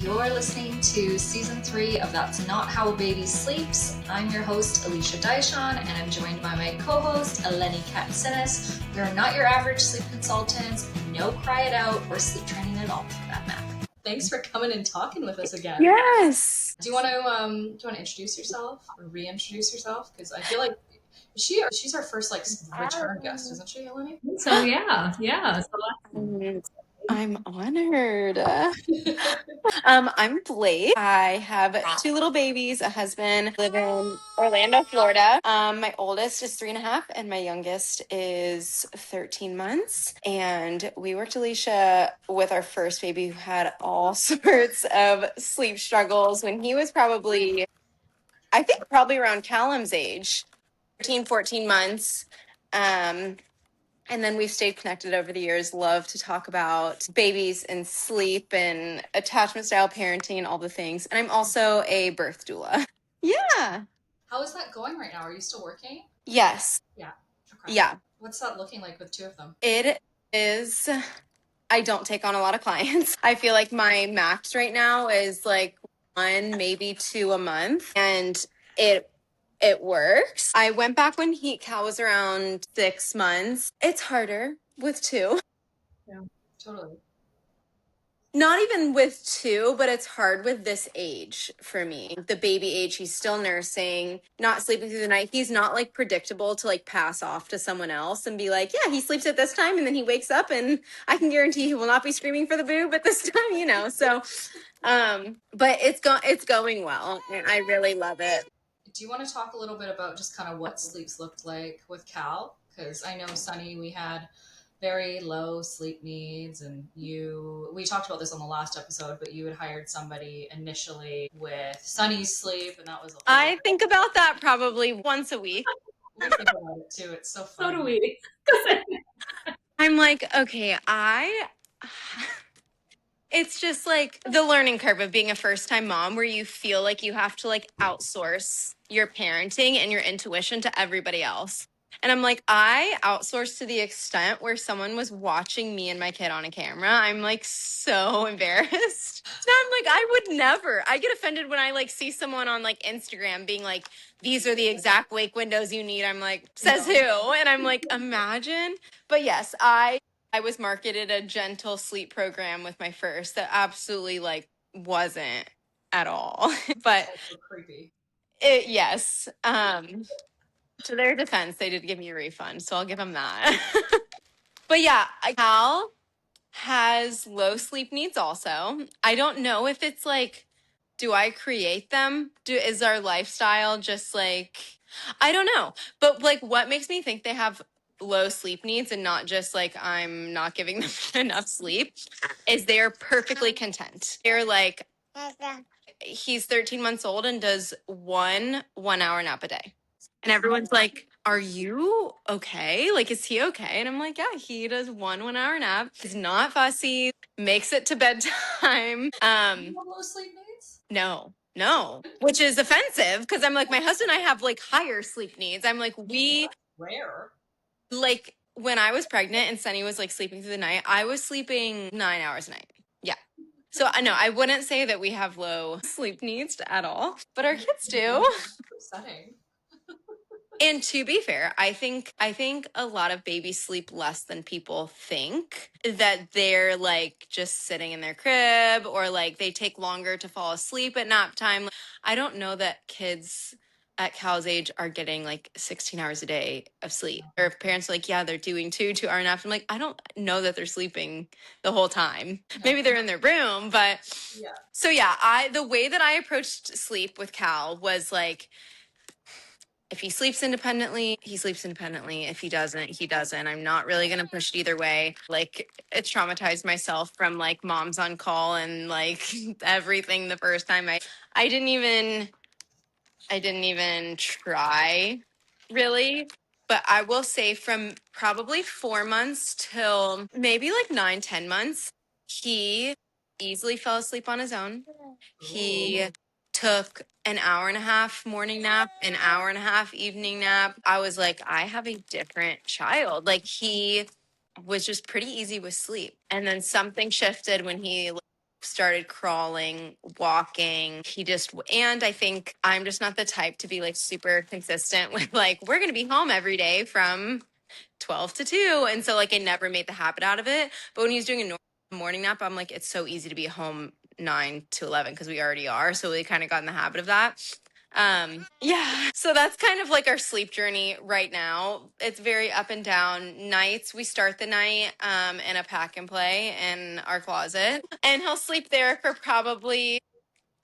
You're listening to Season 3 of That's Not How a Baby Sleeps. I'm your host, Alicia Daishon, and I'm joined by my co-host, Eleni Katsinis. We're not your average sleep consultants, no cry it out or sleep training at all for that matter. Thanks for coming and talking with us again. Yes. Do you want to introduce yourself or reintroduce yourself? Because I feel like she's our first return guest, isn't she, Eleni? So yeah. I'm honored. I'm Blake. I have 2 little babies, a husband, live in Orlando, Florida. My oldest is 3.5 and my youngest is 13 months. And we worked Alicia with our first baby who had all sorts of sleep struggles when he was probably around Callum's age, 13, 14 months. And then we've stayed connected over the years, love to talk about babies and sleep and attachment style parenting and all the things. And I'm also a birth doula. Yeah. How is that going right now? Are you still working? Yes. Yeah. Okay. Yeah. What's that looking like with 2 of them? It is. I don't take on a lot of clients. I feel like my max right now is like 1, maybe 2 a month. And it works. I went back when Cal was around 6 months. It's harder with 2. Yeah, totally. Not even with 2, but it's hard with this age for me. The baby age, he's still nursing, not sleeping through the night. He's not like predictable to like pass off to someone else and be like, yeah, he sleeps at this time and then he wakes up and I can guarantee he will not be screaming for the boob at this time, So, but it's going well and I really love it. Do you want to talk a little bit about just kind of what sleeps looked like with Cal? Because I know, Sunny, we had very low sleep needs, and we talked about this on the last episode, but you had hired somebody initially with Sunny's sleep, and that was I think about that probably once a week. We think about it too. It's so fun. So do we. I'm like, okay, it's just like the learning curve of being a first-time mom where you feel like you have to like outsource your parenting and your intuition to everybody else. And I'm like, I outsourced to the extent where someone was watching me and my kid on a camera. I'm like so embarrassed. Now I'm like, I would never. I get offended when I like see someone on like Instagram being like, these are the exact wake windows you need. I'm like, says who? And I'm like, imagine. But yes, I was marketed a gentle sleep program with my first that absolutely like wasn't at all. But so creepy. Yes. To their defense, they did give me a refund, so I'll give them that. But yeah, Cal has low sleep needs also. I don't know if it's like, do I create them? Is our lifestyle just like, I don't know. But like, what makes me think they have low sleep needs and not just like I'm not giving them enough sleep is they're perfectly content. They're like, he's 13 months old and does 1-hour nap a day. And everyone's like, are you okay? Like, is he okay? And I'm like, yeah, he does 1-hour nap. He's not fussy, makes it to bedtime. Low sleep needs? No, which is offensive because I'm like, my husband and I have like higher sleep needs. I'm like, rare. Like when I was pregnant and Sunny was like sleeping through the night, I was sleeping 9 hours a night. Yeah. So I know I wouldn't say that we have low sleep needs at all, but our kids do. Upsetting. And to be fair, I think a lot of babies sleep less than people think, that they're like just sitting in their crib or like they take longer to fall asleep at nap time. I don't know that kids at Cal's age are getting like 16 hours a day of sleep. Or if parents are like, yeah, they're doing 2-hour naps. I'm like, I don't know that they're sleeping the whole time. No. Maybe they're in their room, but yeah. So yeah, the way that I approached sleep with Cal was like, if he sleeps independently, he sleeps independently. If he doesn't, he doesn't. I'm not really going to push it either way. Like, it traumatized myself from like moms on call and like everything the first time. I didn't even try really. But I will say from probably 4 months till maybe like 9-10 months, he easily fell asleep on his own. He took an 1.5 hour morning nap, an 1.5 hour evening nap. I was like, I have a different child. Like, he was just pretty easy with sleep. And then something shifted when he started crawling, walking. And I think I'm just not the type to be like super consistent with like, we're going to be home every day from 12 to 2. And so like I never made the habit out of it. But when he was doing a morning nap, I'm like, it's so easy to be home 9 to 11 because we already are. So we kind of got in the habit of that. Yeah. So that's kind of like our sleep journey right now. It's very up and down. Nights, we start the night in a pack and play in our closet. And he'll sleep there for probably,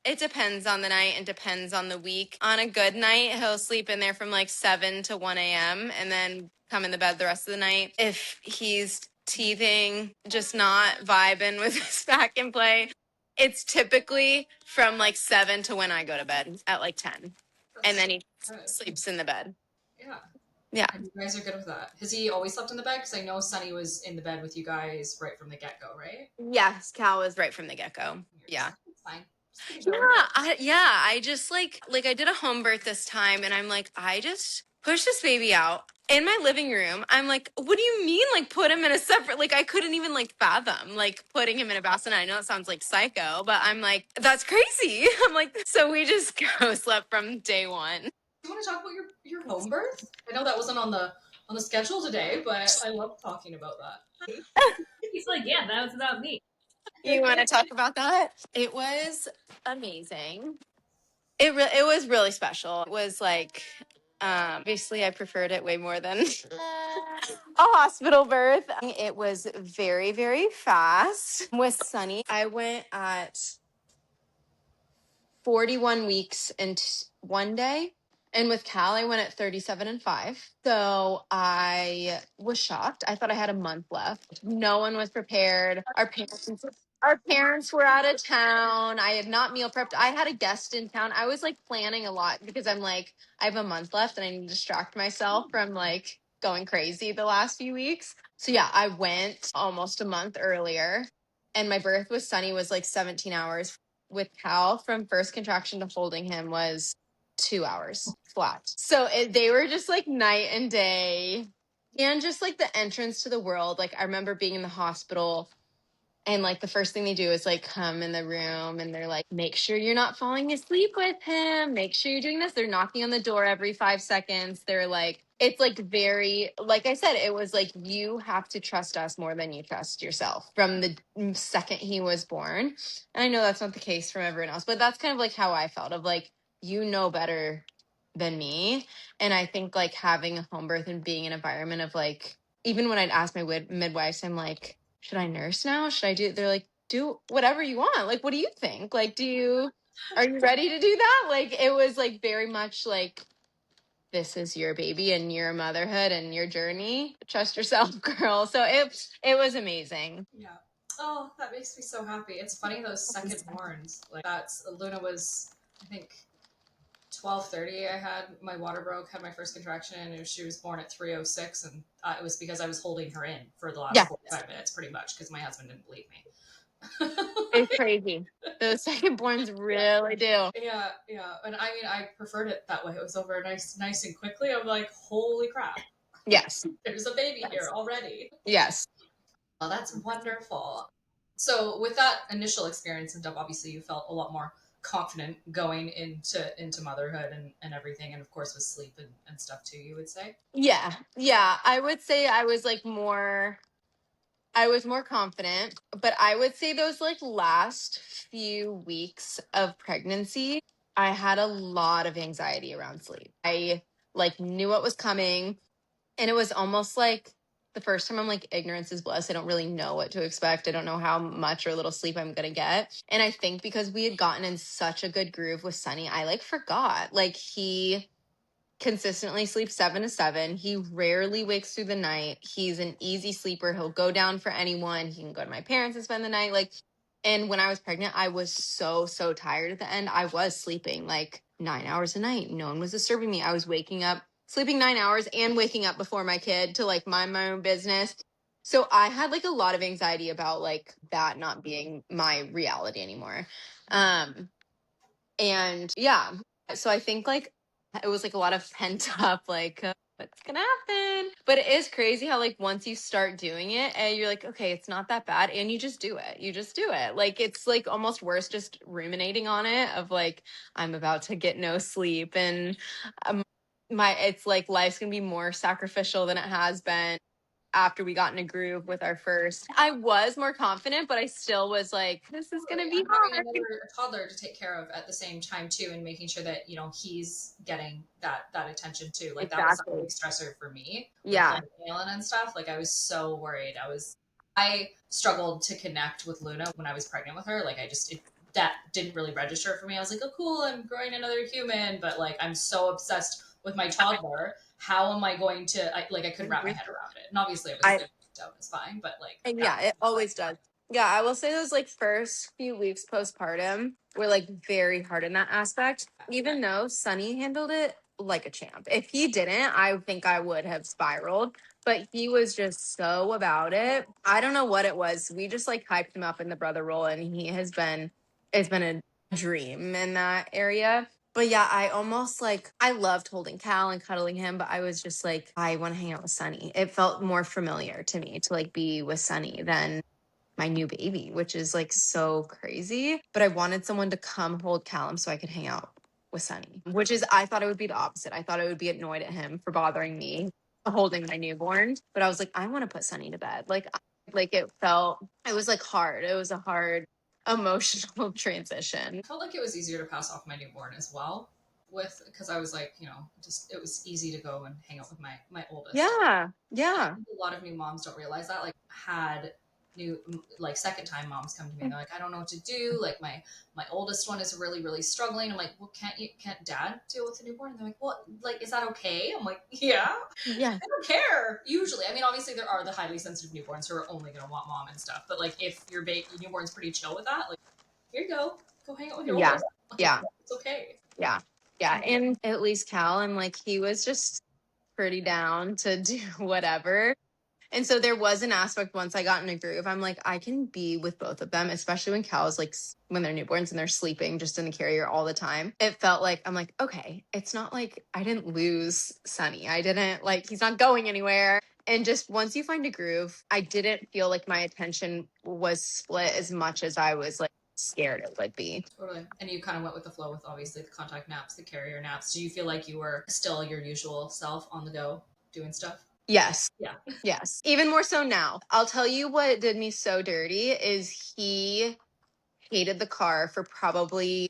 it depends on the night and depends on the week. On a good night, he'll sleep in there from like 7 to 1 a.m. and then come in the bed the rest of the night. If he's teething, just not vibing with his pack and play, it's typically from like 7 to when I go to bed at like 10. And then he sleeps in the bed. Yeah. Yeah. And you guys are good with that. Has he always slept in the bed? Because I know Sunny was in the bed with you guys right from the get-go, right? Yes, Cal was right from the get-go. Yeah. It's fine. I just like I did a home birth this time and I'm like, I just pushed this baby out in my living room. I'm like, what do you mean? Like put him in a separate, like I couldn't even like fathom like putting him in a bassinet. I know it sounds like psycho, but I'm like, that's crazy. I'm like, so we just slept from day one. Do you want to talk about your home birth? I know that wasn't on the schedule today, but I love talking about that. He's like, yeah, that was about me. You want to talk about that? It was amazing. It was really special. It was like, obviously I preferred it way more than a hospital birth. It was very, very fast. With Sunny, I went at 41 weeks and 1 day. And with Cal, I went at 37 and 5. So I was shocked. I thought I had a month left. No one was prepared. Our parents were out of town. I had not meal prepped. I had a guest in town. I was like planning a lot because I'm like, I have a month left and I need to distract myself from like going crazy the last few weeks. So yeah, I went almost a month earlier. And my birth with Sunny was like 17 hours. With Cal, from first contraction to holding him was 2 hours flat. So they were just like night and day. And just like the entrance to the world. Like I remember being in the hospital and like the first thing they do is like come in the room and they're like, make sure you're not falling asleep with him. Make sure you're doing this. They're knocking on the door every 5 seconds. They're like, it's like very, like I said, it was like, you have to trust us more than you trust yourself from the second he was born. And I know that's not the case from everyone else, but that's kind of like how I felt of like, you know better than me. And I think like having a home birth and being in an environment of like, even when I'd ask my midwives, I'm like, should I nurse now? Should I do? They're like, do whatever you want. Like, what do you think? Like, are you ready to do that? Like, it was like very much like, this is your baby and your motherhood and your journey. Trust yourself, girl. So it was amazing. Yeah. Oh, that makes me so happy. It's funny those second borns. Like that's Luna was, I think, 12:30. I had my water broke, had my first contraction, and she was born at 3:06, and it was because I was holding her in for the last 45 minutes, pretty much, because my husband didn't believe me. It's crazy. Those second borns really do. Yeah, and I mean, I preferred it that way. It was over nice and quickly. I'm like, holy crap! Yes, there's a baby here already. Yes. Oh, that's wonderful. So, with that initial experience and obviously you felt a lot more confident going into motherhood and everything, and of course with sleep and stuff too, you would say? Yeah. I would say I was more confident, but I would say those like last few weeks of pregnancy, I had a lot of anxiety around sleep. I like knew what was coming, and it was almost like the first time I'm like, ignorance is bliss. I don't really know what to expect. I don't know how much or little sleep I'm going to get. And I think because we had gotten in such a good groove with Sunny, I like forgot. Like he consistently sleeps 7 to 7. He rarely wakes through the night. He's an easy sleeper. He'll go down for anyone. He can go to my parents and spend the night. Like, and when I was pregnant, I was so tired at the end. I was sleeping like 9 hours a night. No one was disturbing me. I was waking up, sleeping 9 hours and waking up before my kid to like mind my own business. So I had like a lot of anxiety about like that not being my reality anymore. And yeah, so I think like it was like a lot of pent up like what's gonna happen? But it is crazy how like once you start doing it and you're like, okay, it's not that bad, and you just do it. Like it's like almost worse just ruminating on it of like, I'm about to get no sleep, and it's like life's gonna be more sacrificial than it has been after we got in a groove with our first. I was more confident, but I still was like, this is gonna be having hard. another toddler to take care of at the same time too, and making sure that he's getting that attention too. Like that was a big stressor for me. Yeah. With like Alan and stuff. Like I was so worried. I struggled to connect with Luna when I was pregnant with her. Like that didn't really register for me. I was like, oh cool, I'm growing another human, but like I'm so obsessed with my toddler. How am I going to I couldn't wrap my head around it. And obviously I was out, it's fine, but like yeah, it always does. Yeah, I will say those like first few weeks postpartum were like very hard in that aspect, even though Sunny handled it like a champ. If he didn't, I think I would have spiraled, but he was just so about it. I don't know what it was. We just like hyped him up in the brother role, and it's been a dream in that area. But yeah, I loved holding Cal and cuddling him, but I was just like, I want to hang out with Sunny. It felt more familiar to me to like be with Sunny than my new baby, which is like so crazy. But I wanted someone to come hold Callum so I could hang out with Sunny, which is, I thought it would be the opposite. I thought I would be annoyed at him for bothering me holding my newborn. But I was like, I want to put Sunny to bed. It was like hard. It was a hard emotional transition. I felt like it was easier to pass off my newborn as well because I was like, just it was easy to go and hang out with my oldest. Yeah. A lot of new moms don't realize that. Like had new like second time moms come to me and they're like, I don't know what to do. Like my oldest one is really, really struggling. I'm like, well, can't dad deal with a newborn? And they're like, well, like, is that okay? I'm like, yeah. I don't care. Usually, I mean, obviously there are the highly sensitive newborns who are only gonna want mom and stuff. But like, if your newborn's pretty chill with that, like, here you go hang out with your oldest. Like, it's okay. Yeah. And at least Cal, and like he was just pretty down to do whatever. And so there was an aspect once I got in a groove, I'm like, I can be with both of them, especially when Cal's like, when they're newborns and they're sleeping just in the carrier all the time. It felt like, I'm like, okay, it's not like I didn't lose Sunny. I didn't like, he's not going anywhere. And just once you find a groove, I didn't feel like my attention was split as much as I was like scared it would be. Totally. And you kind of went with the flow with obviously the contact naps, the carrier naps. Do you feel like you were still your usual self on the go doing stuff? Yes. Yeah. Yes. Even more so now. I'll tell you what did me so dirty is he hated the car for probably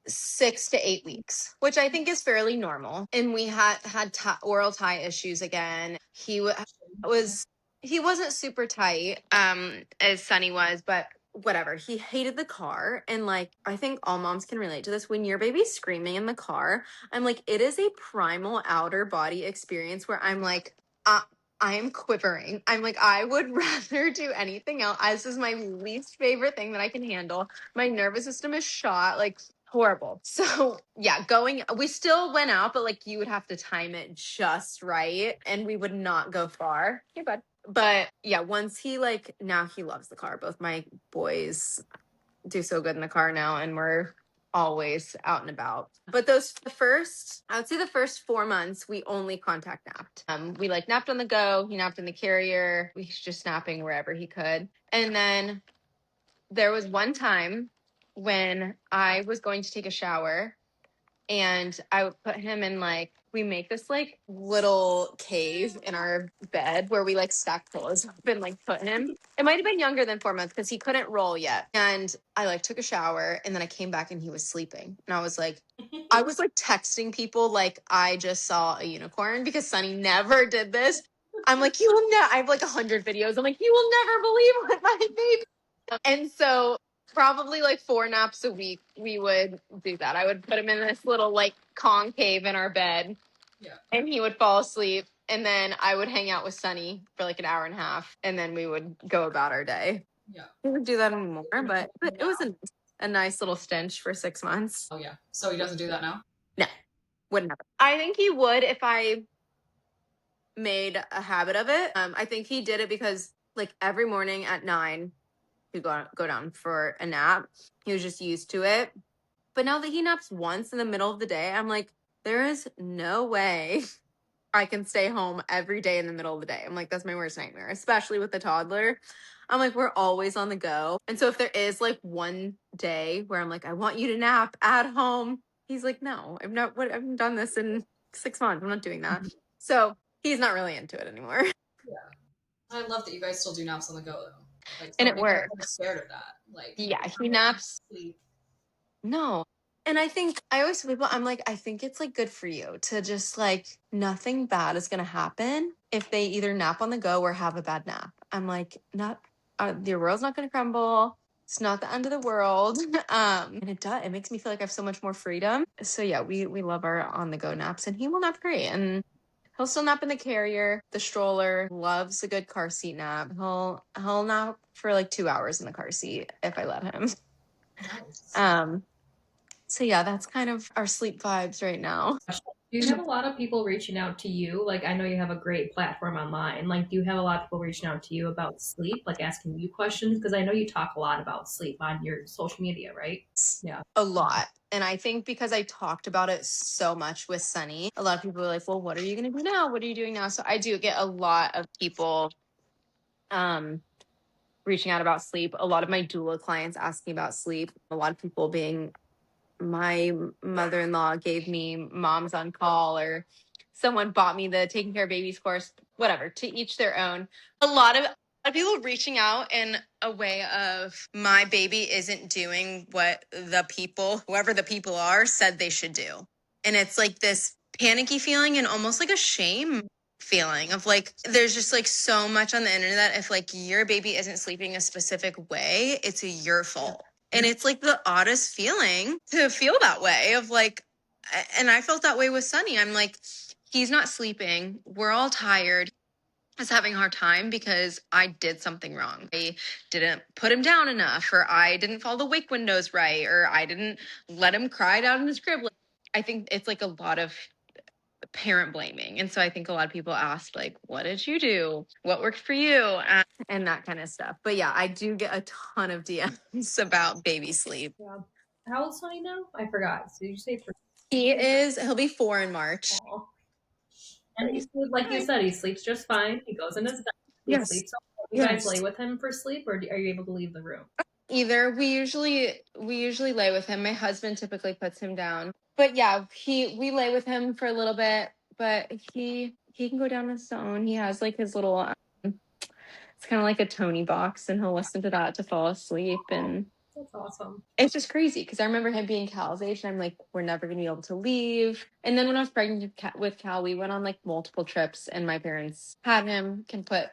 6 to 8 weeks, which I think is fairly normal. And we had oral tie issues again. He wasn't super tight as Sunny was, but whatever. He hated the car. And like, I think all moms can relate to this. When your baby's screaming in the car, I'm like, it is a primal outer body experience where I'm like, I am quivering. I'm like, I would rather do anything else. This is my least favorite thing that I can handle. My nervous system is shot. Like, horrible. So yeah, we still went out, but like you would have to time it just right and we would not go far. Hey, bud. But yeah, now he loves the car. Both my boys do so good in the car now, and we're always out and about. But I would say the first 4 months, we only contact napped. We like napped on the go. He napped in the carrier. We was just napping wherever he could. And then there was one time when I was going to take a shower and I would put him in we make this little cave in our bed where we stack pillows up and put him. It might have been younger than 4 months because he couldn't roll yet. And I took a shower and then I came back and he was sleeping. And I was texting people I just saw a unicorn because Sunny never did this. I'm like, I have 100 videos. I'm like, you will never believe what my baby. And so probably 4 naps a week we would do that. I would put him in this little concave in our bed. Yeah. And he would fall asleep. And then I would hang out with Sunny for an hour and a half. And then we would go about our day. Yeah. We would do that anymore, but it was a nice little stench for 6 months. Oh yeah. So he doesn't do that now? No. Wouldn't have. I think he would if I made a habit of it. I think he did it because every morning at 9 he'd go down for a nap. He was just used to it. But now that he naps once in the middle of the day, I'm like, there is no way I can stay home every day in the middle of the day. I'm like, that's my worst nightmare, especially with the toddler. I'm like, we're always on the go. And so if there is like one day where I'm like, I want you to nap at home, he's like, no, I haven't done this in 6 months. I'm not doing that. So he's not really into it anymore. Yeah. I love that you guys still do naps on the go though. Like And so it many people are works. scared of that. Like Yeah, he naps. sleep. No. And I think I always tell people, I'm like, I think it's like good for you to just like nothing bad is gonna happen if they either nap on the go or have a bad nap. I'm like, your world's not gonna crumble. It's not the end of the world. And it makes me feel like I have so much more freedom. So yeah, we love our on the go naps, and he will nap great. And he'll still nap in the carrier, the stroller, loves a good car seat nap. He'll nap for like 2 hours in the car seat if I let him. Nice. So yeah, that's kind of our sleep vibes right now. Do you have a lot of people reaching out to you? Like, I know you have a great platform online. Like, do you have a lot of people reaching out to you about sleep, like asking you questions? Because I know you talk a lot about sleep on your social media, right? Yeah. A lot. And I think because I talked about it so much with Sunny, a lot of people are like, well, what are you going to do now? What are you doing now? So I do get a lot of people reaching out about sleep. A lot of my doula clients asking about sleep. A lot of people being, my mother-in-law gave me Moms on Call, or someone bought me the Taking Care of Babies course, whatever, to each their own. A lot of people reaching out in a way of, my baby isn't doing what whoever the people are, said they should do. And it's like this panicky feeling and almost like a shame feeling of like, there's just like so much on the internet. If like your baby isn't sleeping a specific way, it's your fault. And it's like the oddest feeling to feel that way of like, and I felt that way with Sunny. I'm like, he's not sleeping. We're all tired. He's having a hard time because I did something wrong. I didn't put him down enough, or I didn't follow the wake windows right, or I didn't let him cry down in his crib. I think it's like a lot of parent blaming. And so I think a lot of people asked, like, what did you do? What worked for you? And that kind of stuff. But yeah, I do get a ton of DMs about baby sleep. Yeah. How old's Sonny now? I forgot. So did you say He'll be 4 in March. Aww. And he sleeps, like you said, he sleeps just fine. He goes in his bed. He Yes. sleeps. You guys lay with him for sleep, or are you able to leave the room? Either. We usually lay with him. My husband typically puts him down. But yeah, we lay with him for a little bit, but he can go down on his own. He has like his little it's kind of like a Tony box, and he'll listen to that to fall asleep. And That's awesome. it's just crazy because I remember him being Cal's age, and I'm like, we're never gonna be able to leave. And then when I was pregnant with Cal, we went on like multiple trips, and my parents had him.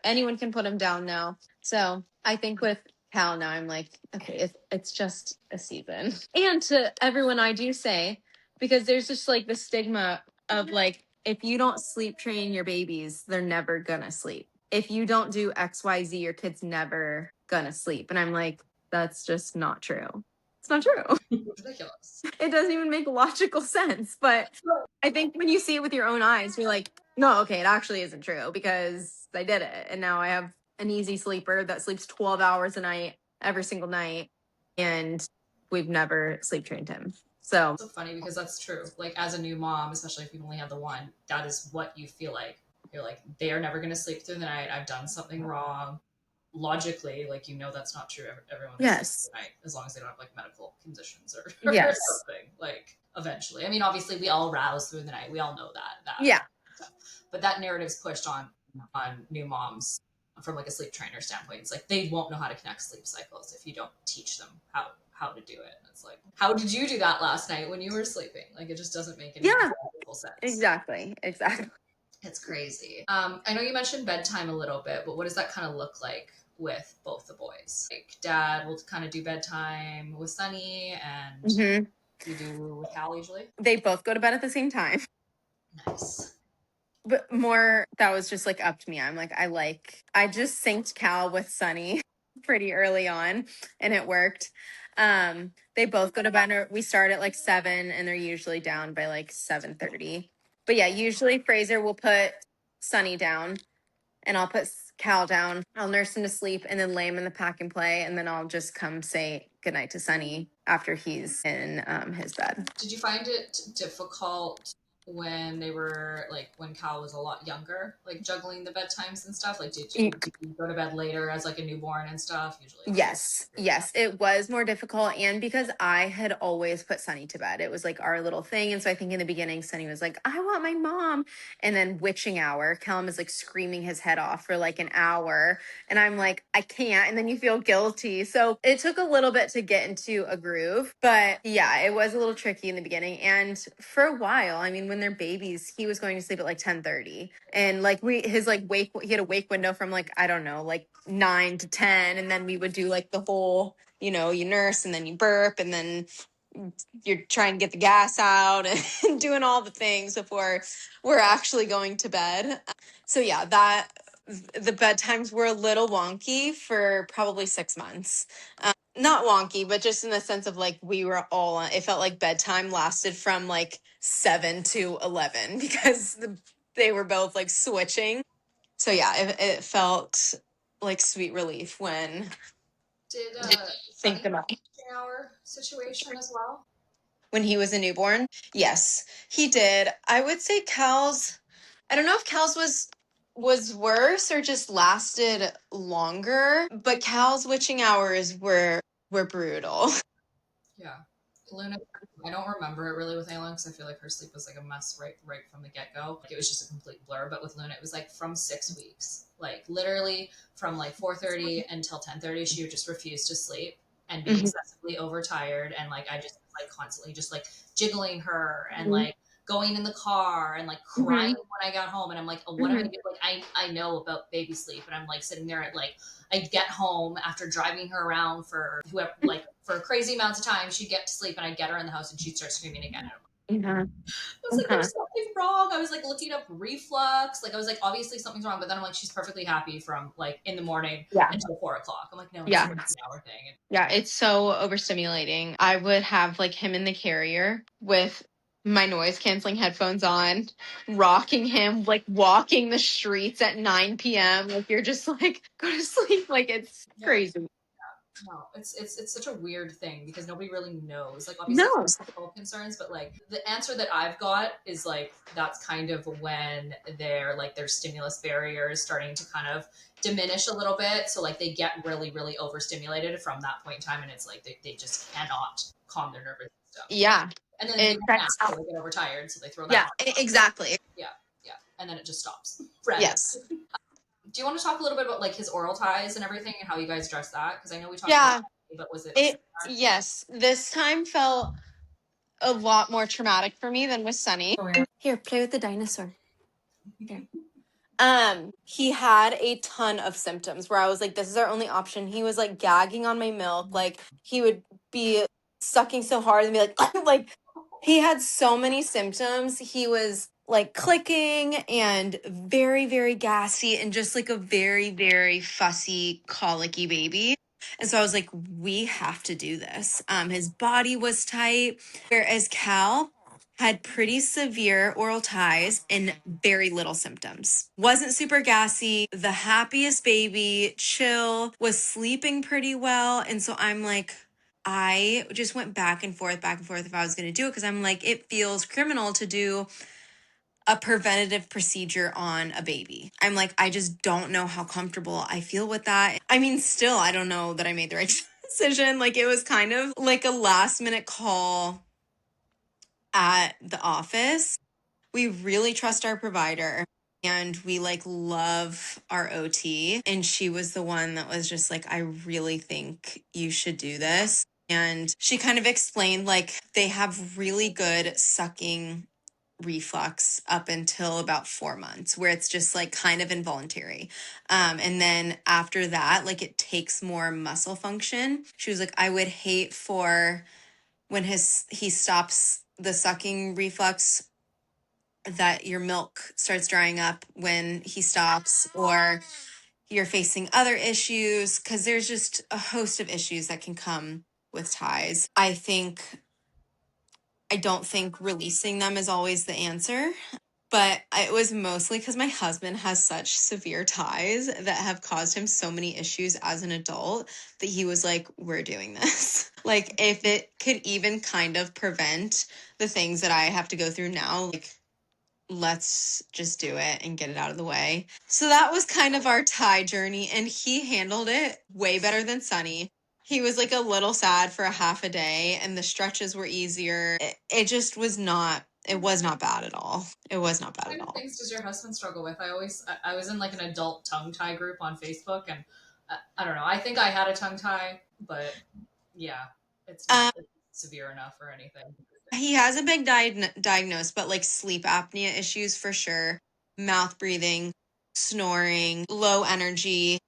Anyone can put him down now. So I think with Cal now, I'm like, okay, it's just a season. And to everyone, I do say, because there's just like the stigma of like, if you don't sleep train your babies, they're never gonna sleep. If you don't do XYZ, your kid's never gonna sleep. And I'm like, that's just not true. It's not true. It's ridiculous. It doesn't even make logical sense. But I think when you see it with your own eyes, you're like, no, okay, it actually isn't true because I did it. And now I have an easy sleeper that sleeps 12 hours a night every single night. And we've never sleep trained him. So it's so funny because that's true. Like as a new mom, especially if you only have the one, that is what you feel like. You're like, they are never going to sleep through the night. I've done something wrong. Logically, like, you know, that's not true. Everyone sleeps through the night as long as they don't have like medical conditions or something. Like eventually, I mean, obviously we all rouse through the night. We all know that. Yeah. But that narrative's pushed on new moms from like a sleep trainer standpoint. It's like they won't know how to connect sleep cycles if you don't teach them how to do it. And it's like, how did you do that last night when you were sleeping? Like, it just doesn't make any sense. Exactly. It's crazy. I know you mentioned bedtime a little bit, but what does that kind of look like with both the boys? Like, dad will kind of do bedtime with Sunny, and you do with Cal usually? They both go to bed at the same time. Nice. But more, that was just like up to me. I'm like, I just synced Cal with Sunny pretty early on, and it worked. They both go to bed. We start at like 7, and they're usually down by like 7:30. But yeah, usually Fraser will put Sunny down, and I'll put Cal down. I'll nurse him to sleep and then lay him in the pack and play, and then I'll just come say goodnight to Sunny after he's in his bed. Did you find it difficult when they were like when Cal was a lot younger, like juggling the bedtimes and stuff? Like, did you go to bed later as like a newborn and stuff? Usually, Yes, it was more difficult. And because I had always put Sunny to bed, it was like our little thing. And so I think in the beginning, Sunny was like, I want my mom. And then witching hour, Callum is like screaming his head off for like an hour. And I'm like, I can't. And then you feel guilty. So it took a little bit to get into a groove. But yeah, it was a little tricky in the beginning. And for a while, I mean, when they're babies, he was going to sleep at like 10:30. And like his like wake, he had a wake window from like, I don't know, like 9 to 10. And then we would do like the whole, you nurse and then you burp and then you're trying to get the gas out and doing all the things before we're actually going to bed. So yeah, the bedtimes were a little wonky for probably 6 months. Not wonky, but just in the sense of like we were all on, it felt like bedtime lasted from like 7 to 11 because they were both like switching. So yeah, it felt like sweet relief when did think Sunny about hour situation as well? when he was a newborn. Yes, he did. I would say Cal's, I don't know if Cal's was worse or just lasted longer, but Cal's witching hours were brutal. Yeah. Luna, I don't remember it really with Aylin because I feel like her sleep was like a mess right from the get go. Like, it was just a complete blur. But with Luna, it was like from 6 weeks, like literally from like 4:30 until 10:30, she would just refuse to sleep and be excessively overtired, and like I just like constantly just like jiggling her and like going in the car and like crying when I got home, and I'm like, oh, what am I doing? Like I know about baby sleep, and I'm like sitting there at like I'd get home after driving her around for whoever, like for crazy amounts of time. She'd get to sleep, and I'd get her in the house, and she'd start screaming again. I was like, there's something wrong. I was like looking up reflux. Like I was like, obviously something's wrong. But then I'm like, she's perfectly happy from like in the morning until 4 o'clock. I'm like, no, it's Yeah. an hour thing. Yeah, it's so overstimulating. I would have like him in the carrier with my noise canceling headphones on, rocking him, like walking the streets at 9 p.m. Like you're just like, go to sleep. Like it's crazy. No, it's such a weird thing because nobody really knows. Like obviously there's medical concerns, but like the answer that I've got is like that's kind of when their stimulus barrier is starting to kind of diminish a little bit. So like they get really, really overstimulated from that point in time, and it's like they just cannot calm their nervous system. Yeah. And then they get overtired, so they throw that. Yeah, exactly. Yeah. And then it just stops. Yes. Do you want to talk a little bit about like his oral ties and everything and how you guys dressed that? Because I know we talked about it, but was it yes, this time felt a lot more traumatic for me than with Sunny. Here, play with the dinosaur. Here. He had a ton of symptoms where I was like, this is our only option. He was like gagging on my milk. Like he would be sucking so hard and be like, like he had so many symptoms. He was like clicking and very, very gassy and just like a very, very fussy, colicky baby. And so I was like, we have to do this. His body was tight, whereas Cal had pretty severe oral ties and very little symptoms. Wasn't super gassy, the happiest baby, chill, was sleeping pretty well. And so I'm like, I just went back and forth if I was going to do it because I'm like, it feels criminal to do a preventative procedure on a baby. I'm like, I just don't know how comfortable I feel with that. I mean, still, I don't know that I made the right decision. Like, it was kind of like a last minute call at the office. We really trust our provider and we like love our OT. And she was the one that was just like, I really think you should do this. And she kind of explained like they have really good sucking reflux up until about 4 months where it's just like kind of involuntary. And then after that, like it takes more muscle function. She was like, I would hate for when he stops the sucking reflux that your milk starts drying up when he stops, or you're facing other issues, because there's just a host of issues that can come with ties. I don't think releasing them is always the answer, but it was mostly because my husband has such severe ties that have caused him so many issues as an adult that he was like, we're doing this. Like if it could even kind of prevent the things that I have to go through now, like let's just do it and get it out of the way. So that was kind of our Thai journey, and he handled it way better than Sunny. He was like a little sad for a half a day, and the stretches were easier. It just was not, it was not bad at all. It was not bad What at kind of all. things does your husband struggle with? I was in like an adult tongue tie group on Facebook, and I don't know. I think I had a tongue tie, but yeah, it's not severe enough or anything. He has a big diagnosis, but like sleep apnea issues for sure, mouth breathing, snoring, low energy,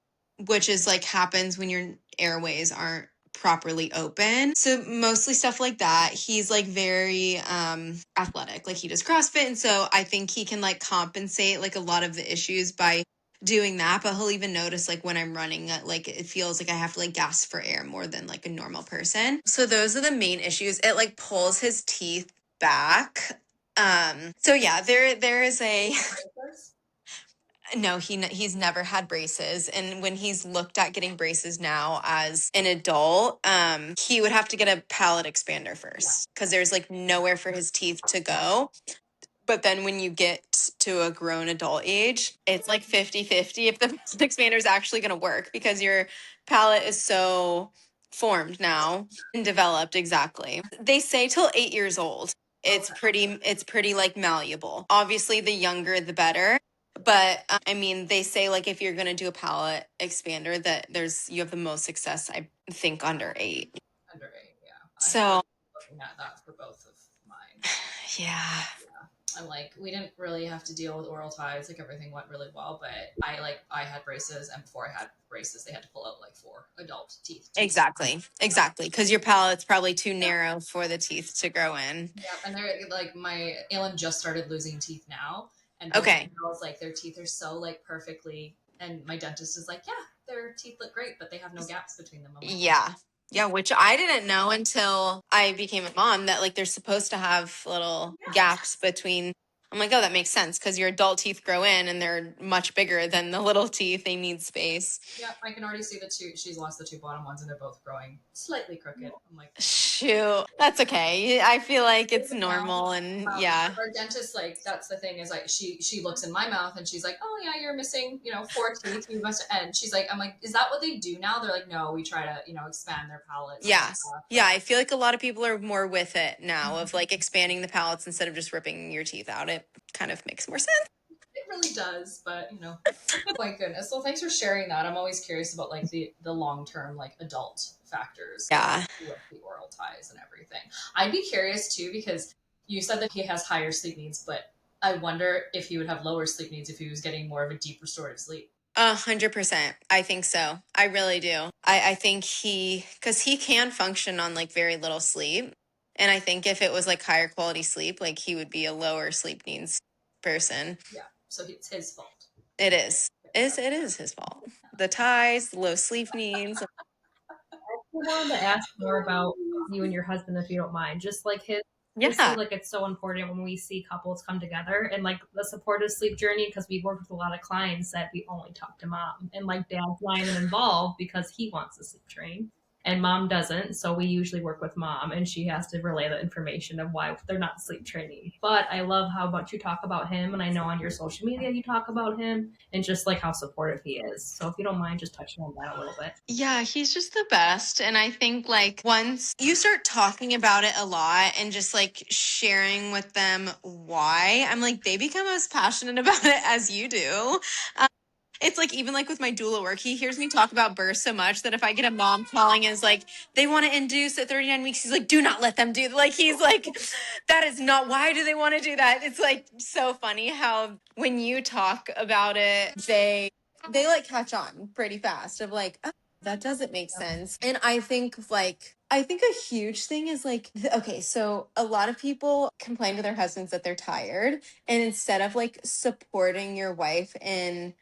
which is like happens when your airways aren't properly open. So mostly stuff like that. He's like very athletic, like he does CrossFit, and so I think he can like compensate like a lot of the issues by doing that. But he'll even notice like when I'm running, like it feels like I have to like gasp for air more than like a normal person. So those are the main issues. It like pulls his teeth back. So yeah, there is a no, he's never had braces, and when he's looked at getting braces now as an adult, he would have to get a palate expander first because there's like nowhere for his teeth to go. But then when you get to a grown adult age, it's like 50-50 if the expander is actually going to work because your palate is so formed now and developed. Exactly. They say till 8 years old. It's pretty like malleable. Obviously, the younger, the better. But I mean, they say like if you're going to do a palate expander that you have the most success, I think, under 8. Under 8, yeah. So Looking at that for both of mine. Yeah. I'm like, we didn't really have to deal with oral ties. Like everything went really well, but I had braces, and before I had braces, they had to pull out like 4 adult teeth. Exactly. Because your palate's probably too narrow for the teeth to grow in. Yeah, and they're like Alan just started losing teeth now, and okay, girls like their teeth are so like perfectly, and my dentist is like, yeah, their teeth look great, but they have no gaps between them. I'm like, yeah, which I didn't know until I became a mom that like they're supposed to have little gaps between. I'm like, oh, that makes sense because your adult teeth grow in and they're much bigger than the little teeth. They need space. Yeah, I can already see she's lost the 2 bottom ones and they're both growing slightly crooked. I'm like, shoot, that's okay. I feel like it's normal, and yeah. Our dentist, like, that's the thing is like she looks in my mouth and she's like, oh yeah, you're missing 4 teeth. You must, and she's like, I'm like, is that what they do now? They're like, no, we try to expand their palates. Yeah, I feel like a lot of people are more with it now of like expanding the palates instead of just ripping your teeth out. It kind of makes more sense. It really does, but oh my goodness. Well, thanks for sharing that. I'm always curious about like the long-term like adult factors. Yeah. With the oral ties and everything. I'd be curious too, because you said that he has higher sleep needs, but I wonder if he would have lower sleep needs if he was getting more of a deep restorative sleep. 100%. I think so. I really do. I think because he can function on like very little sleep. And I think if it was like higher quality sleep, like he would be a lower sleep needs person. Yeah. So it's his fault. It is. It is his fault. The ties, the low sleep needs. I wanted to ask more about you and your husband, if you don't mind. Just like his, Yeah. like it's so important when we see couples come together and like the supportive sleep journey, because we've worked with a lot of clients that we only talk to mom, and like dad's not even involved because he wants to sleep train and mom doesn't. So we usually work with mom and she has to relay the information of why they're not sleep training. But I love how much you talk about him, and I know on your social media you talk about him and just like how supportive he is. So if you don't mind just touching on that a little bit. Yeah, he's just the best. And I think like once you start talking about it a lot and just like sharing with them why, I'm like, they become as passionate about it as you do. It's like, even like with my doula work, he hears me talk about birth so much that if I get a mom calling and is like, they want to induce at 39 weeks, he's like, do not let them do that. Like, he's like, that is not, why do they want to do that? It's like so funny how when you talk about it, they like catch on pretty fast of like, oh, that doesn't make sense. And I think a huge thing is like, okay, so a lot of people complain to their husbands that they're tired. And instead of like supporting your wife in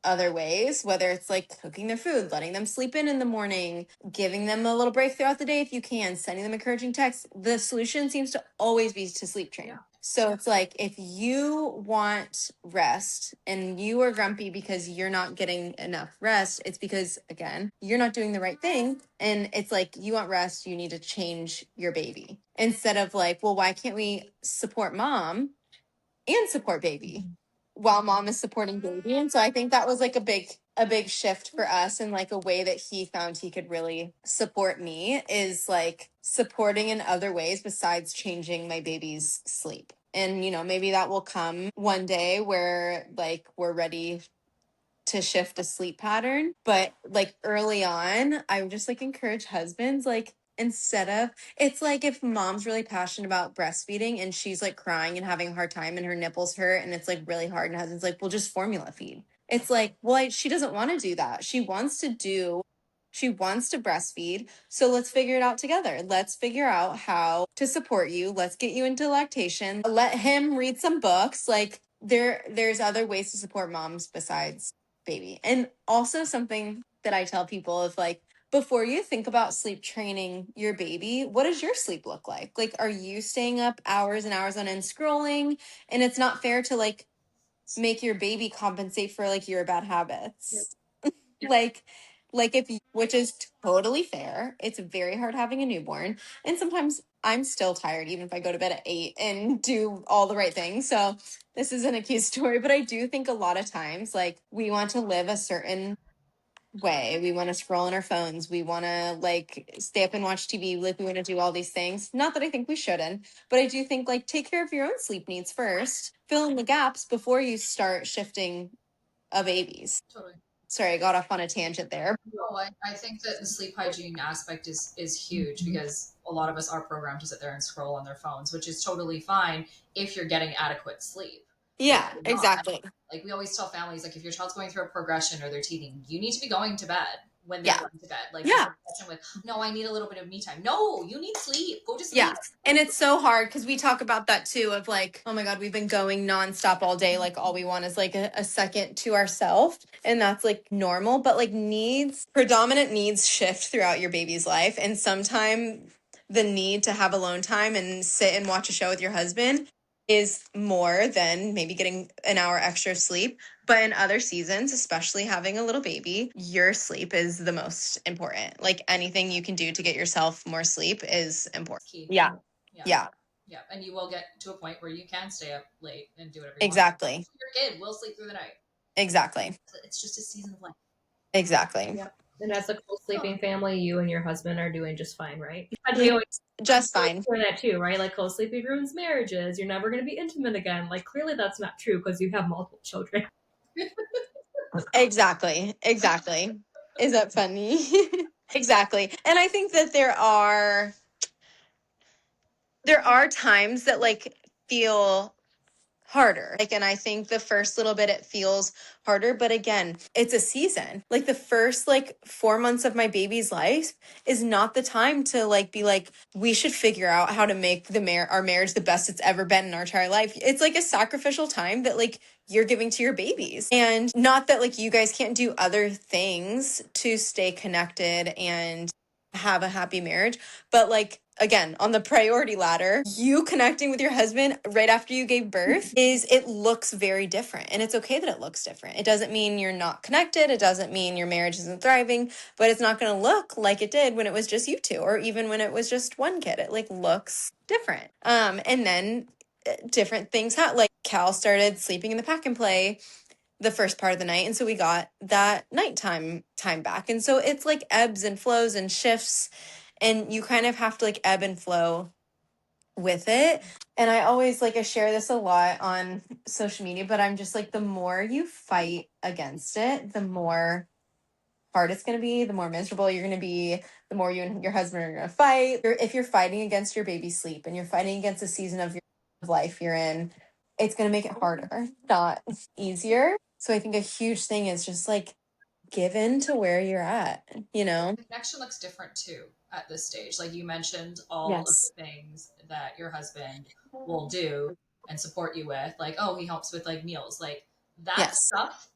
other ways, whether it's like cooking their food, letting them sleep in the morning, giving them a little break throughout the day if you can, sending them encouraging texts, the solution seems to always be to sleep train. Yeah. So it's like, if you want rest and you are grumpy because you're not getting enough rest, it's because, again, you're not doing the right thing. And it's like, you want rest, you need to change your baby. Instead of like, well, why can't we support mom and support baby while mom is supporting baby. And so I think that was like a big shift for us, and like a way that he found he could really support me is like supporting in other ways besides changing my baby's sleep. And maybe that will come one day where like we're ready to shift a sleep pattern. But like early on, I would just like encourage husbands, like instead of, it's like if mom's really passionate about breastfeeding and she's like crying and having a hard time and her nipples hurt and it's like really hard, and husband's like, well, just formula feed. It's like, well, she doesn't want to do that. She wants to breastfeed. So let's figure it out together. Let's figure out how to support you. Let's get you into lactation. Let him read some books. Like there's other ways to support moms besides baby. And also something that I tell people is like, before you think about sleep training your baby, what does your sleep look like? Like, are you staying up hours and hours on end scrolling? And it's not fair to like make your baby compensate for like your bad habits. Like if you, which is totally fair. It's very hard having a newborn. And sometimes I'm still tired, even if I go to bed at 8 and do all the right things. So this isn't a cute story, but I do think a lot of times, like, we want to live a certain way. We want to scroll on our phones. We want to like stay up and watch TV. Like, we want to do all these things. Not that I think we shouldn't, but I do think like take care of your own sleep needs first. Fill in the gaps before you start shifting a baby's. Totally. Sorry, I got off on a tangent there. No, I think that the sleep hygiene aspect is huge, because a lot of us are programmed to sit there and scroll on their phones, which is totally fine if you're getting adequate sleep. Yeah, exactly. Like, we always tell families, like, if your child's going through a progression or they're teething, you need to be going to bed when they're going to bed. Like, with, no, I need a little bit of me time. No, you need sleep. Go to sleep. Yeah. And it's so hard because we talk about that too, of like, oh my God, we've been going nonstop all day. Like, all we want is like a second to ourselves. And that's like normal, but like predominant needs shift throughout your baby's life. And sometimes the need to have alone time and sit and watch a show with your husband is more than maybe getting an hour extra sleep. But in other seasons, especially having a little baby, your sleep is the most important. Like, anything you can do to get yourself more sleep is important. Key. Yeah. And you will get to a point where you can stay up late and do whatever you Exactly. want. Your kid will sleep through the night. Exactly. It's just a season of life. Exactly. Yeah. And as a co-sleeping family, you and your husband are doing just fine, right? Just fine. For that too, right? Like, co-sleeping ruins marriages. You're never going to be intimate again. Like, clearly that's not true because you have multiple children. Exactly. Is that funny? Exactly. And I think that there are times that like feel harder. Like, and I think the first little bit it feels harder, but again, it's a season. Like, the first like 4 months of my baby's life is not the time to like be like, we should figure out how to make our marriage the best it's ever been in our entire life. It's like a sacrificial time that like you're giving to your babies. And not that like you guys can't do other things to stay connected and have a happy marriage, but like, again, on the priority ladder, you connecting with your husband right after you gave birth it looks very different. And it's okay that it looks different. It doesn't mean you're not connected. It doesn't mean your marriage isn't thriving, but it's not going to look like it did when it was just you two, or even when it was just one kid. It like looks different. And then different things happen. Like, Cal started sleeping in the pack and play the first part of the night, and so we got that nighttime time back. And so it's like ebbs and flows and shifts, and you kind of have to like ebb and flow with it. And I always I share this a lot on social media, but I'm just like, the more you fight against it, the more hard it's going to be, the more miserable you're going to be, the more you and your husband are going to fight. If you're fighting against your baby's sleep and you're fighting against the season of your life you're in, it's going to make it harder, not easier. So I think a huge thing is just like, give in to where you're at, The connection looks different too at this stage. Like, you mentioned all of the things that your husband will do and support you with. Like, oh, he helps with like meals. Like, that stuff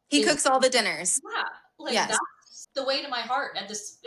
he cooks all the dinners. Yeah. Like, that's the way to my heart at this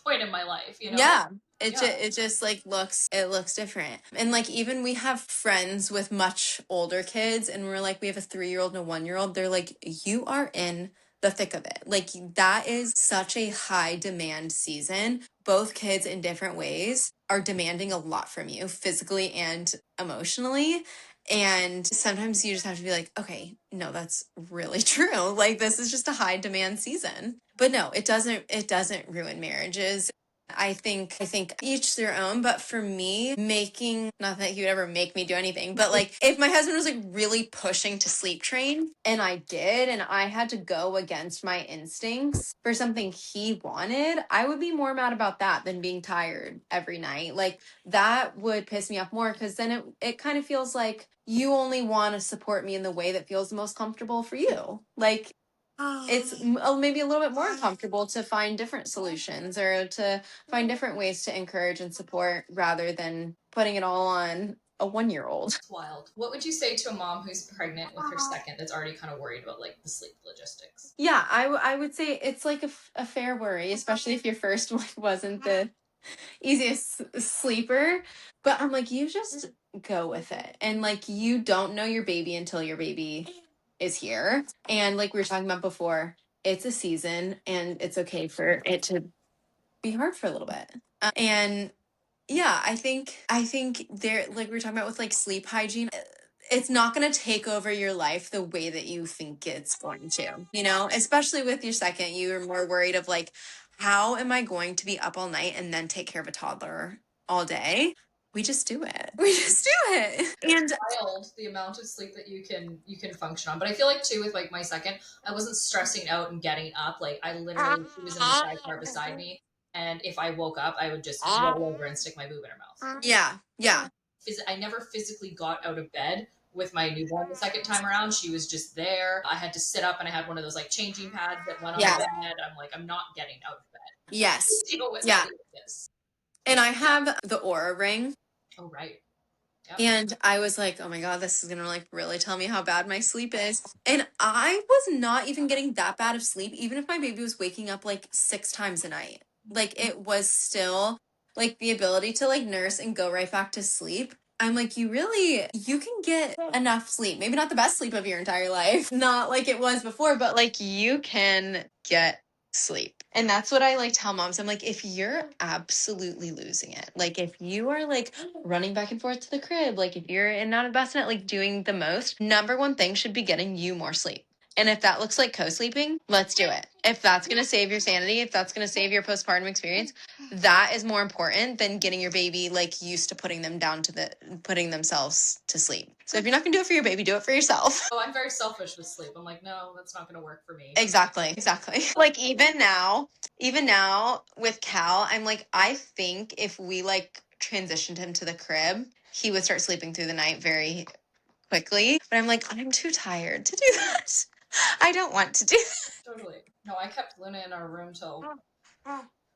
point in my life, Yeah. It just like looks different. And like, even we have friends with much older kids, and we're like, we have a 3-year-old and a 1-year-old. They're like, you are in the thick of it. Like, that is such a high demand season. Both kids in different ways are demanding a lot from you, physically and emotionally. And sometimes you just have to be like, okay, no, that's really true. Like, this is just a high demand season. But no, it doesn't ruin marriages. I think each their own, but for me, making, not that he would ever make me do anything, but like if my husband was like really pushing to sleep train and I did, and I had to go against my instincts for something he wanted, I would be more mad about that than being tired every night. Like, that would piss me off more, because then it kind of feels like you only want to support me in the way that feels the most comfortable for you. Like, it's maybe a little bit more comfortable to find different solutions or to find different ways to encourage and support rather than putting it all on a 1-year-old. It's wild. What would you say to a mom who's pregnant with her second that's already kind of worried about like the sleep logistics? Yeah, I would say it's like a fair worry, especially if your first one wasn't the easiest sleeper. But I'm like, you just go with it. And like, you don't know your baby until your baby is here. And like we were talking about before, it's a season and it's okay for it to be hard for a little bit. And yeah, I think there, like we were talking about with like sleep hygiene, it's not going to take over your life the way that you think it's going to, especially with your second. You're more worried of like, how am I going to be up all night and then take care of a toddler all day? We just do it. We just do it. And Wild, the amount of sleep that you can function on. But I feel like too with like my second, I wasn't stressing out and getting up. Like I literally, she was in the sidecar beside me, and if I woke up, I would just roll over and stick my boob in her mouth. yeah. I never physically got out of bed with my newborn the second time around. She was just there. I had to sit up, and I had one of those like changing pads that went on the bed. I'm like, I'm not getting out of bed. Yes. Deal with Yeah. this. And I have the Aura ring. Oh, right. Yep. And I was like, oh my God, this is gonna like really tell me how bad my sleep is. And I was not even getting that bad of sleep, even if my baby was waking up like 6 times a night. Like, it was still like the ability to like nurse and go right back to sleep. I'm like, you can get enough sleep. Maybe not the best sleep of your entire life, not like it was before, but like you can get sleep. And that's what I like tell moms. I'm like, if you're absolutely losing it, like if you are like running back and forth to the crib, like if you're in not a bassinet, like doing the most, number one thing should be getting you more sleep. And if that looks like co-sleeping, let's do it. If that's going to save your sanity, if that's going to save your postpartum experience, that is more important than getting your baby like used to putting themselves to sleep. So if you're not going to do it for your baby, do it for yourself. Oh, I'm very selfish with sleep. I'm like, no, that's not going to work for me. Exactly. Like even now with Cal, I'm like, I think if we like transitioned him to the crib, he would start sleeping through the night very quickly. But I'm like, I'm too tired to do that. I don't want to do that. Totally. No, I kept Luna in our room till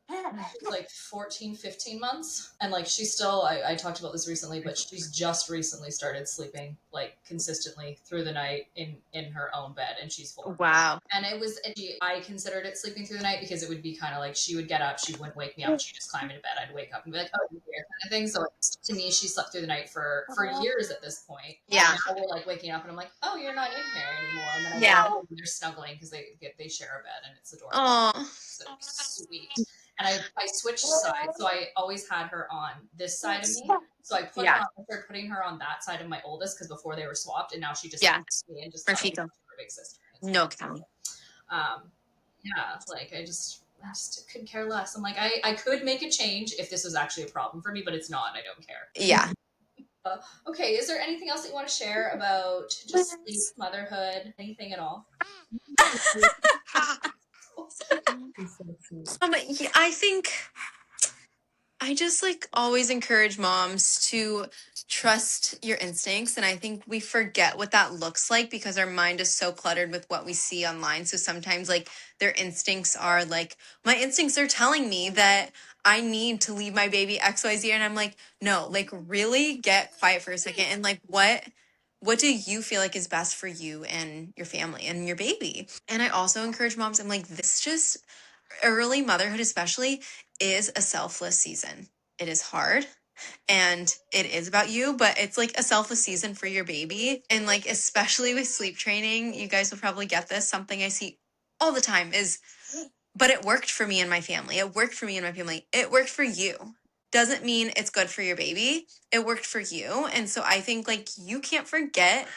she was like 14, 15 months. And like she's still, I talked about this recently, but she's just recently started sleeping like consistently through the night in her own bed, and she's 4. Wow. And I considered it sleeping through the night because it would be kind of like she would get up, she wouldn't wake me up, she'd just climb into bed, I'd wake up and be like, oh, you're here, kind of thing. So to me, she slept through the night for years at this point. Yeah. And now we're like waking up and I'm like, oh, you're not in here anymore. And then they're snuggling because they share a bed, and it's adorable. Oh, So sweet. And I switched sides, so I always had her on this side of me. So I started putting her on that side of my oldest, because before they were swapped, and now she just sleeps with me and just Rafika. her big sister. No count. Like I just couldn't care less. I'm like, I could make a change if this was actually a problem for me, but it's not, and I don't care. Yeah. Okay, is there anything else that you want to share about just sleep, motherhood, anything at all? I think I just like always encourage moms to trust your instincts. And I think we forget what that looks like because our mind is so cluttered with what we see online. So sometimes like their instincts are like, my instincts are telling me that I need to leave my baby XYZ. And I'm like, no, like really get quiet for a second. And like, what do you feel like is best for you and your family and your baby? And I also encourage moms, I'm like, this just early motherhood especially is a selfless season. It is hard and it is about you, but it's like a selfless season for your baby. And like, especially with sleep training, you guys will probably get this. Something I see all the time is, but it worked for me and my family. It worked for me and my family. It worked for you. doesn't mean it's good for your baby. It worked for you. And so I think like you can't forget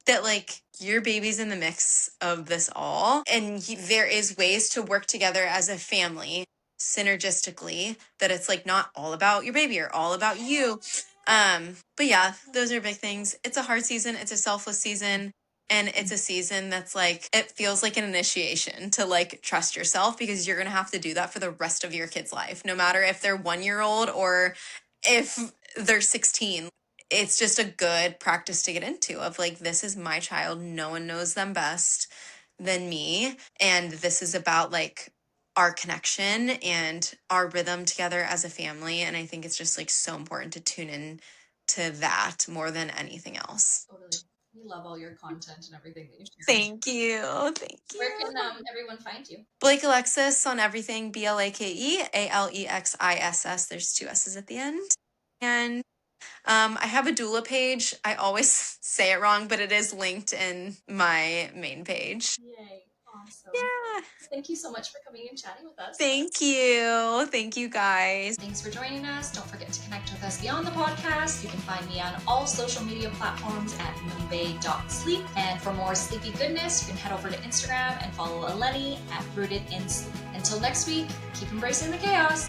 that like your baby's in the mix of this all, and there is ways to work together as a family synergistically, that it's like not all about your baby or all about you. But yeah, those are big things. It's a hard season. It's a selfless season. And it's a season that's like, it feels like an initiation to like trust yourself, because you're going to have to do that for the rest of your kid's life, no matter if they're 1-year-old or if they're 16. It's just a good practice to get into of like, this is my child. No one knows them best than me. And this is about like our connection and our rhythm together as a family. And I think it's just like so important to tune in to that more than anything else. Totally. We love all your content and everything that you share. Thank you. Thank you. Where can everyone find you? Blake Alexiss on everything. BlakeAlexIss. There's 2 S's at the end. And I have a doula page. I always say it wrong, but it is linked in my main page. Yay. Awesome. Yeah. Thank you so much for coming and chatting with us. Thank you. Thank you, guys. Thanks for joining us. Don't forget to connect with us beyond the podcast. You can find me on all social media platforms at moonbay.sleep. And for more sleepy goodness, you can head over to Instagram and follow Eleni at Rooted in Sleep. Until next week, keep embracing the chaos.